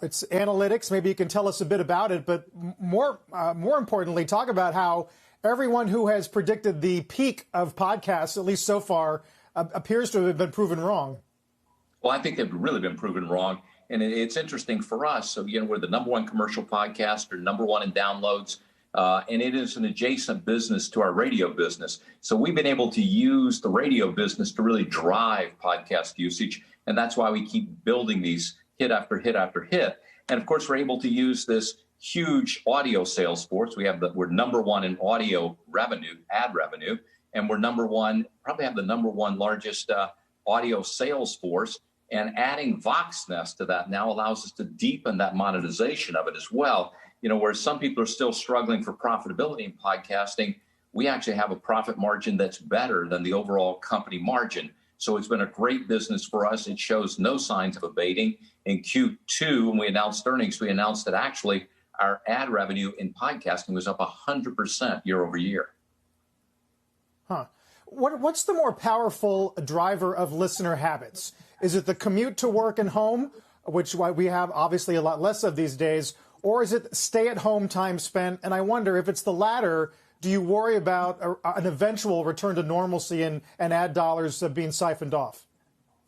It's analytics. Maybe you can tell us a bit about it. But more importantly, talk about how everyone who has predicted the peak of podcasts, at least so far, appears to have been proven wrong. Well, I think they've really been proven wrong. And it's interesting for us. So, we're the #1 commercial podcast, or #1 in downloads. And it is an adjacent business to our radio business. So we've been able to use the radio business to really drive podcast usage. And that's why we keep building these hit after hit after hit. And of course, we're able to use this huge audio sales force. We're #1 in audio revenue, ad revenue. And we're #1, probably have the #1 largest audio sales force. And adding VoxNest to that now allows us to deepen that monetization of it as well. Where some people are still struggling for profitability in podcasting, we actually have a profit margin that's better than the overall company margin. So it's been a great business for us. It shows no signs of abating. In Q2, when we announced earnings, we announced that actually our ad revenue in podcasting was up 100% year over year. What's the more powerful driver of listener habits? Is it the commute to work and home, which we have obviously a lot less of these days, or is it stay-at-home time spent? And I wonder if it's the latter, do you worry about an eventual return to normalcy and ad dollars being siphoned off?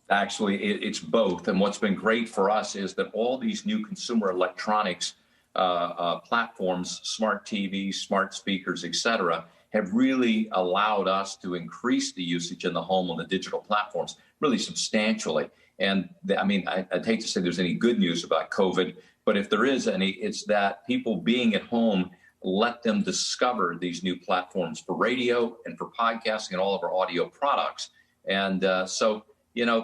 Actually, it's both. And what's been great for us is that all these new consumer electronics platforms, smart TVs, smart speakers, et cetera, have really allowed us to increase the usage in the home on the digital platforms really substantially. And I'd hate to say there's any good news about COVID, but if there is any, it's that people being at home let them discover these new platforms for radio and for podcasting and all of our audio products. And so,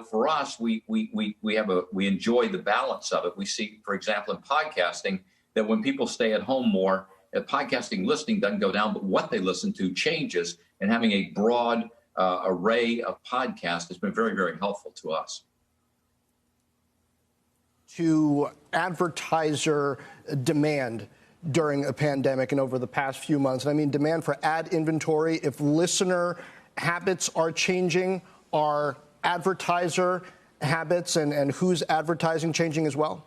for us, we enjoy the balance of it. We see, for example, in podcasting, that when people stay at home more, podcasting listening doesn't go down, but what they listen to changes. And having a broad array of podcasts has been very, very helpful to us. To advertiser demand during a pandemic and over the past few months. And I mean demand for ad inventory. If listener habits are changing, are advertiser habits and who's advertising changing as well?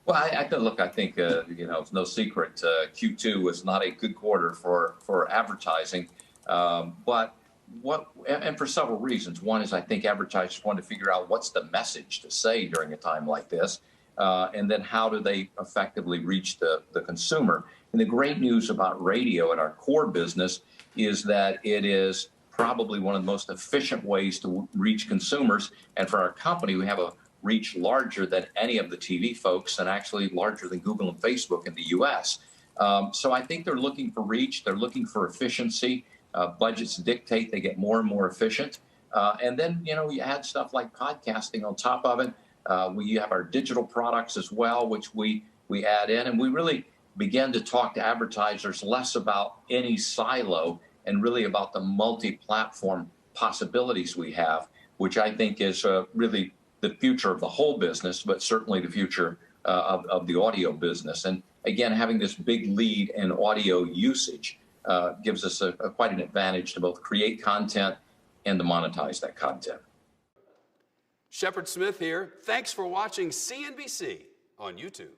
Well, I think it's no secret. Q2 was not a good quarter for advertising, but for several reasons. One is I think advertisers want to figure out what's the message to say during a time like this, and then how do they effectively reach the consumer. And the great news about radio and our core business is that it is probably one of the most efficient ways to reach consumers. And for our company, we have a reach larger than any of the TV folks, and actually larger than Google and Facebook in the U.S. So I think they're looking for reach. They're looking for efficiency. Budgets dictate they get more and more efficient. And then, you add stuff like podcasting on top of it. We have our digital products as well, which we add in. And we really begin to talk to advertisers less about any silo and really about the multi-platform possibilities we have, which I think is really the future of the whole business, but certainly the future of the audio business. And again, having this big lead in audio usage gives us quite an advantage to both create content and to monetize that content. Shepard Smith here. Thanks for watching CNBC on YouTube.